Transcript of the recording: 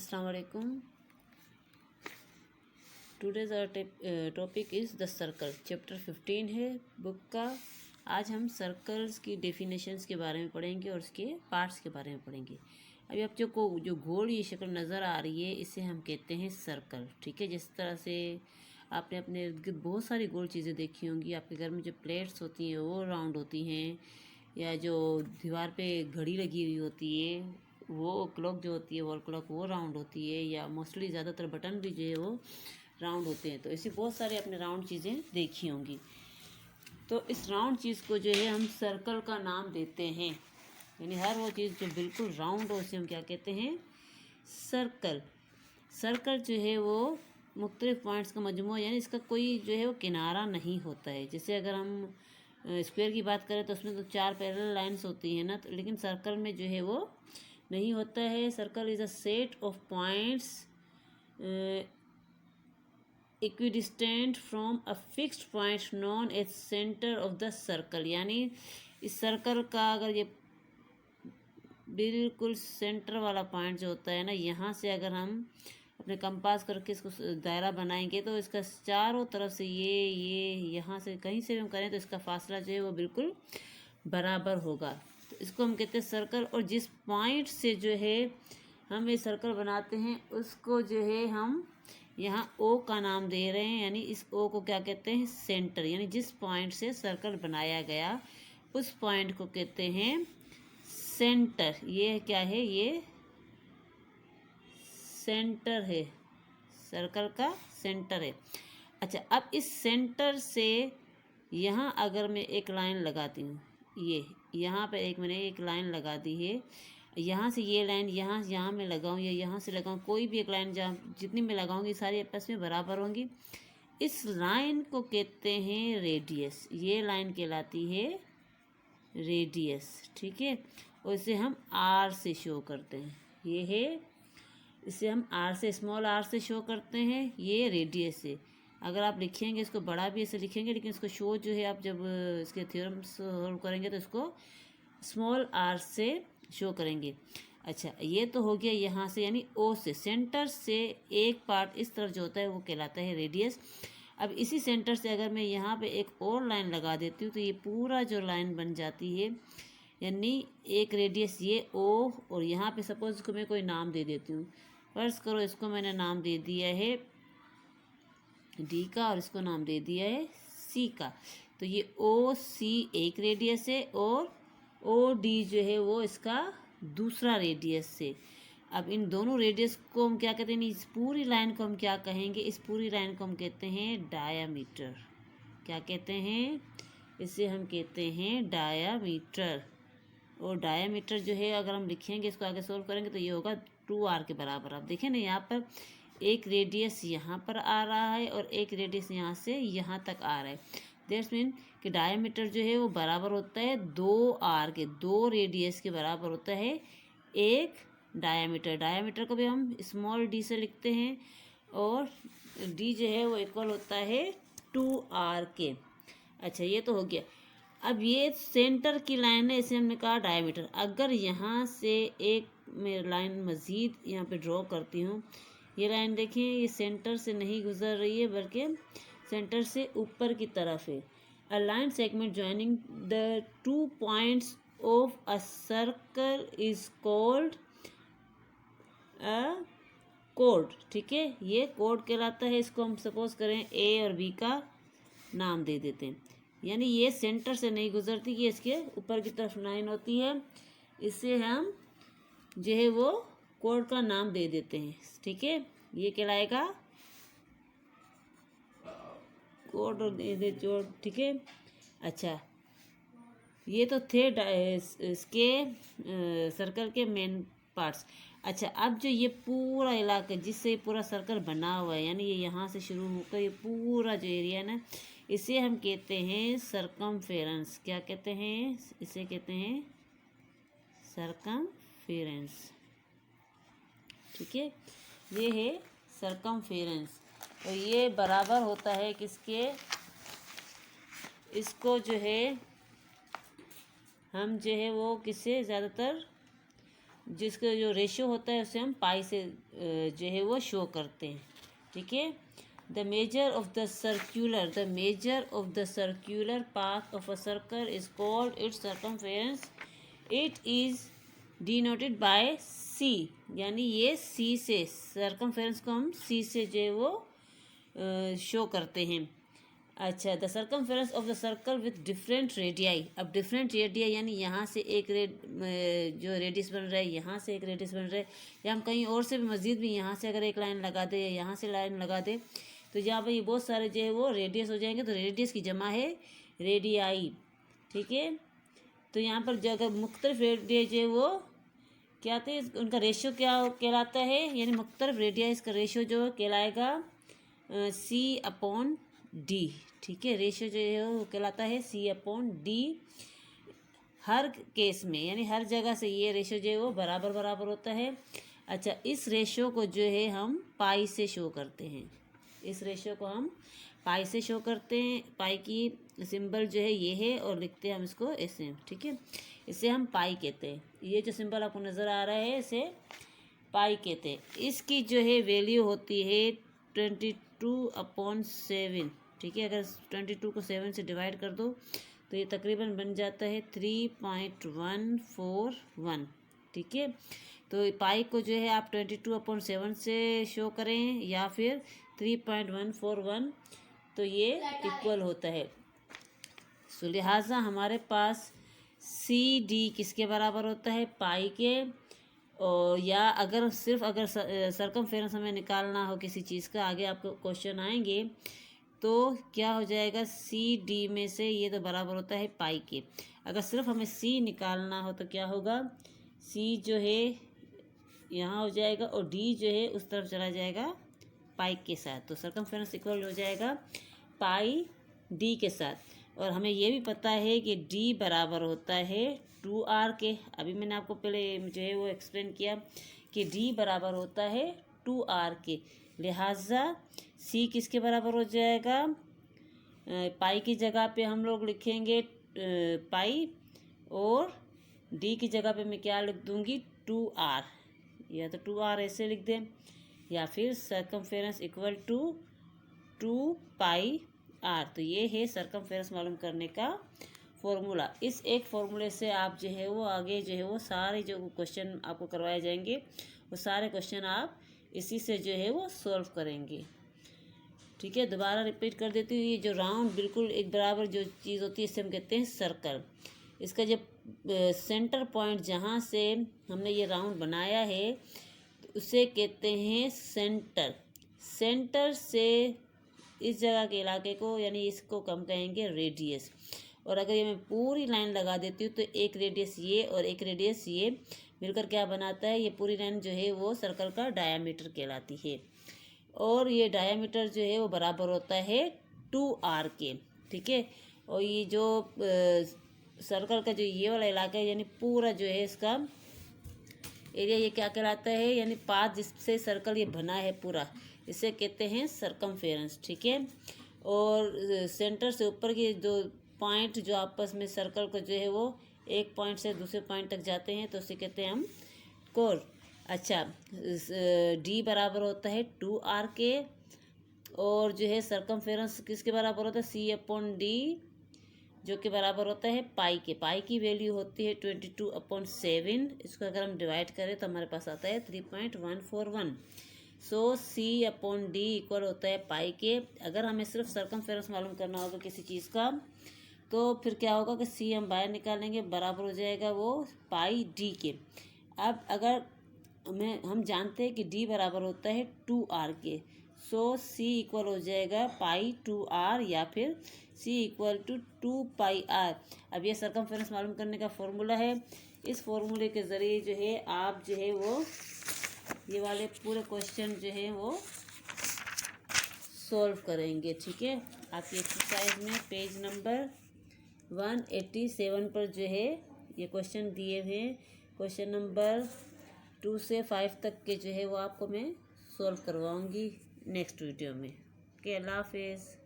अस्सलाम वालेकुम। Today's our topic is the circle. Chapter 15 है बुक का। आज हम सर्कल्स की डेफिनेशंस के बारे में पढ़ेंगे और उसके पार्ट्स के बारे में पढ़ेंगे। अभी आप जो गोल ये शक्ल नज़र आ रही है इसे हम कहते हैं सर्कल। ठीक है, जिस तरह से आपने अपने इर्द गिर्द बहुत सारी गोल चीज़ें देखी होंगी। आपके घर में जो प्लेट्स होती हैं वो राउंड होती हैं, या जो दीवार पे घड़ी लगी हुई होती है वो क्लॉक जो होती है वॉल क्लॉक वो राउंड होती है, या मोस्टली ज़्यादातर बटन भी जो है वो राउंड होते हैं। तो ऐसी बहुत सारे अपने राउंड चीज़ें देखी होंगी। तो इस राउंड चीज़ को जो है हम सर्कल का नाम देते हैं। यानी हर वो चीज़ जो बिल्कुल राउंड हो उसे हम क्या कहते हैं? सर्कल। सर्कल जो है वो मुख्तलिफ पॉइंट्स का मजमूआ, यानी इसका कोई जो है वो किनारा नहीं होता है। जैसे अगर हम स्क्वायर की बात करें तो उसमें तो 4 पैरेलल लाइंस होती हैं ना, तो लेकिन सर्कल में जो है वो नहीं होता है। Circle is a set of points equidistant from a fixed point known as centre of the circle. यानी इस सर्कल का अगर ये बिल्कुल सेंटर वाला पॉइंट जो होता है ना, यहाँ से अगर हम अपने कंपास करके इसको दायरा बनाएंगे तो इसका चारों तरफ से ये यहाँ से कहीं से भी हम करें तो इसका फासला जो है वो बिल्कुल बराबर होगा। तो इसको हम कहते हैं सर्कल। और जिस पॉइंट से जो है हम ये सर्कल बनाते हैं उसको जो है हम यहाँ ओ का नाम दे रहे हैं। यानी इस ओ को क्या कहते हैं? सेंटर। यानी जिस पॉइंट से सर्कल बनाया गया उस पॉइंट को कहते हैं सेंटर। ये क्या है? ये सेंटर है, सर्कल का सेंटर है। अच्छा, अब इस सेंटर से यहाँ अगर मैं एक लाइन लगाती हूँ, ये यहाँ पे मैंने एक लाइन लगा दी है। यहाँ से ये लाइन यहाँ मैं लगाऊँ या यहाँ से लगाऊँ, कोई भी एक लाइन जहाँ जितनी मैं लगाऊँगी सारी आपस में बराबर होंगी। इस लाइन को कहते हैं रेडियस। ये लाइन कहलाती है रेडियस। ठीक है, और इसे हम आर से शो करते हैं। ये है, इसे हम आर से, स्मॉल आर से शो करते हैं। ये रेडियस है। अगर आप लिखेंगे इसको बड़ा भी ऐसे लिखेंगे, लेकिन इसको शो जो है आप जब इसके थ्योरम सॉल्व करेंगे तो इसको स्मॉल आर से शो करेंगे। अच्छा, ये तो हो गया यहाँ से, यानी ओ से, सेंटर से एक पार्ट इस तरफ जो होता है वो कहलाता है रेडियस। अब इसी सेंटर से अगर मैं यहाँ पे एक और लाइन लगा देती हूँ तो ये पूरा जो लाइन बन जाती है, यानी एक रेडियस ये ओ, और यहाँ पे सपोज इसको मैं कोई नाम दे देती हूँ। फर्ज करो इसको मैंने नाम दे दिया है डी का और इसको नाम दे दिया है सी का। तो ये ओ सी एक रेडियस है और ओ डी जो है वो इसका दूसरा रेडियस है। अब इन दोनों रेडियस को हम क्या कहते हैं? इस पूरी लाइन को हम क्या कहेंगे? इस पूरी लाइन को हम कहते हैं डायामीटर। क्या कहते हैं? इसे हम कहते हैं डायामीटर। और डायामीटर जो है अगर हम लिखेंगे, इसको आगे सोल्व करेंगे तो ये होगा 2r के बराबर। आप देखें ना, यहाँ पर एक रेडियस यहाँ पर आ रहा है और एक रेडियस यहाँ से यहाँ तक आ रहा है। दैट्स मीन कि डायामीटर जो है वो बराबर होता है 2r के, 2 रेडियस के बराबर होता है एक डायामीटर। डायामीटर को भी हम स्मॉल डी से लिखते हैं और डी जो है वो इक्वल होता है 2r के। अच्छा, ये तो हो गया। अब ये सेंटर की लाइन है, इसे हमने कहा डायमीटर। अगर यहाँ से एक मैं लाइन मज़ीद यहाँ पे ड्रॉ करती हूँ, ये लाइन देखिए, ये सेंटर से नहीं गुजर रही है बल्कि सेंटर से ऊपर की तरफ है। A line segment joining the 2 points of a circle is called a code. ठीक है, ये कोड कहलाता है। इसको हम सपोज करें ए और बी का नाम दे देते हैं। यानी ये सेंटर से नहीं गुजरती, ये इसके ऊपर की तरफ लाइन होती है। इसे हम जो है वो कोड का नाम दे देते हैं। ठीक है, ये कहलाएगा कोड जो। ठीक है, अच्छा, ये तो थे इसके सर्कल के मेन पार्ट्स। अच्छा, अब जो ये पूरा इलाका जिससे पूरा सर्कल बना हुआ है, यानी ये यहाँ से शुरू होकर ये पूरा जो एरिया है ना, इसे हम कहते हैं सरकमफेरेंस। क्या कहते हैं? इसे कहते हैं सरकमफेरेंस। ठीक है, ये है सरकमफेरेंस। और ये बराबर होता है किसके? इसको जो है हम जो है वो किससे ज़्यादातर जिसका जो रेशियो होता है उसे हम पाई से जो है वो शो करते हैं, ठीक है। The major of the circular path of a circle is called its circumference. It is denoted by C, यानी ये सी से, सर्कमफेरेंस को हम सी से जो है वो शो करते हैं। अच्छा, the circumference of the circle with different radii. अब डिफरेंट रेडियाई यानी यहाँ से एक जो रेडियस बन रहा है, यहाँ से एक रेडियस बन रहा है, या हम कहीं और से भी मज़ीद भी यहाँ से अगर एक लाइन लगा दे या यहाँ से लाइन लगा दे तो यहाँ पर ये बहुत सारे जो है वो रेडियस हो जाएंगे। तो रेडियस की जमा है रेडियाई, ठीक है। तो यहाँ पर जो अगर मुख्तलिफ रेडियाई जो है वो क्या आते हैं, उनका रेशियो क्या कहलाता है, यानी मुख्तलिफ रेडियाई का रेशियो जो कहलाएगा C/D, ठीक है। रेशियो जो है वो कहलाता है C/D हर केस में, यानी हर जगह से ये रेशियो जो है वो बराबर बराबर होता है। अच्छा, इस रेशियो को जो है हम पाई से शो करते हैं। इस रेशियो को हम पाई से शो करते हैं। पाई की सिंबल जो है ये है और लिखते हैं हम इसको ऐसे, ठीक है। इसे हम पाई कहते हैं। ये जो सिंबल आपको नज़र आ रहा है इसे पाई कहते हैं। इसकी जो है वैल्यू होती है 22/7, ठीक है। अगर 22 को 7 से डिवाइड कर दो तो ये तकरीबन बन जाता है 3.141, ठीक है। तो पाई को जो है आप 22/7 से शो करें या फिर 3.141, तो ये इक्वल होता है। सो लिहाजा हमारे पास CD किसके बराबर होता है, पाई के। और या अगर सिर्फ अगर सर्कमफेरेंस हमें निकालना हो किसी चीज़ का, आगे आपको क्वेश्चन आएंगे, तो क्या हो जाएगा CD में से ये तो बराबर होता है पाई के। अगर सिर्फ हमें C निकालना हो तो क्या होगा, C जो है यहाँ हो जाएगा और D जो है उस तरफ चला जाएगा पाई के साथ। तो सर्कमफेरेंस इक्वल हो जाएगा पाई D के साथ। और हमें ये भी पता है कि D बराबर होता है 2R के। अभी मैंने आपको पहले जो है वो एक्सप्लेन किया कि D बराबर होता है 2R के। लिहाजा C किसके बराबर हो जाएगा, पाई की जगह पे हम लोग लिखेंगे पाई, और D की जगह पे मैं क्या लिख दूँगी 2R, या तो 2R ऐसे लिख दें, या फिर सर्कमफेरेंस इक्वल टू 2πr। तो ये है सर्कमफेरेंस मालूम करने का फॉर्मूला। इस एक फॉर्मूले से आप जो है वो आगे जो है वो सारे जो क्वेश्चन आपको करवाए जाएंगे वो सारे क्वेश्चन आप इसी से जो है वो सॉल्व करेंगे, ठीक है। दोबारा रिपीट कर देती हूँ, ये जो राउंड बिल्कुल एक बराबर जो चीज़ होती है इसे हम कहते हैं सर्कल। इसका जब सेंटर पॉइंट जहाँ से हमने ये राउंड बनाया है तो उसे कहते हैं सेंटर। सेंटर से इस जगह के इलाके को, यानी इसको कम कहेंगे रेडियस। और अगर ये मैं पूरी लाइन लगा देती हूँ तो एक रेडियस ये और एक रेडियस ये मिलकर क्या बनाता है, ये पूरी लाइन जो है वो सर्कल का डायामीटर कहलाती है। और ये डायामीटर जो है वो बराबर होता है 2R के, ठीक है। और ये जो सर्कल का जो ये वाला इलाका है, यानी पूरा जो है इसका एरिया, ये क्या कहलाता है, यानी पाथ जिससे सर्कल ये बना है पूरा, इसे कहते हैं सर्कमफेरेंस, ठीक है। और सेंटर से ऊपर के दो पॉइंट जो आपस में सर्कल को जो है वो एक पॉइंट से दूसरे पॉइंट तक जाते हैं तो उसे कहते हैं हम कोर। अच्छा, D बराबर होता है 2R के, और जो है सर्कमफेरेंस किसके बराबर होता है, C/D, जो कि बराबर होता है पाई के। पाई की वैल्यू होती है 22/7। इसको अगर हम डिवाइड करें तो हमारे पास आता है 3.141। सो C/D इक्वल होता है पाई के। अगर हमें सिर्फ सर्कमफेरेंस मालूम करना होगा किसी चीज़ का तो फिर क्या होगा कि C हम बाहर निकालेंगे, बराबर हो जाएगा वो पाई D के। अब अगर हम जानते हैं कि D बराबर होता है 2R के, सो C इक्वल हो जाएगा पाई 2R, या फिर C इक्वल टू 2πr। अब ये सर्कमफेरेंस मालूम करने का फॉर्मूला है। इस फॉर्मूले के ज़रिए जो है आप जो है वो ये वाले पूरे क्वेश्चन जो है वो सॉल्व करेंगे, ठीक है। आपकी एक्सरसाइज में पेज नंबर 187 पर जो है ये क्वेश्चन दिए हुए हैं। क्वेश्चन नंबर 2 से 5 तक के जो है वो आपको मैं सॉल्व करवाऊंगी नेक्स्ट वीडियो में। ओके, अल्लाह हाफिज़।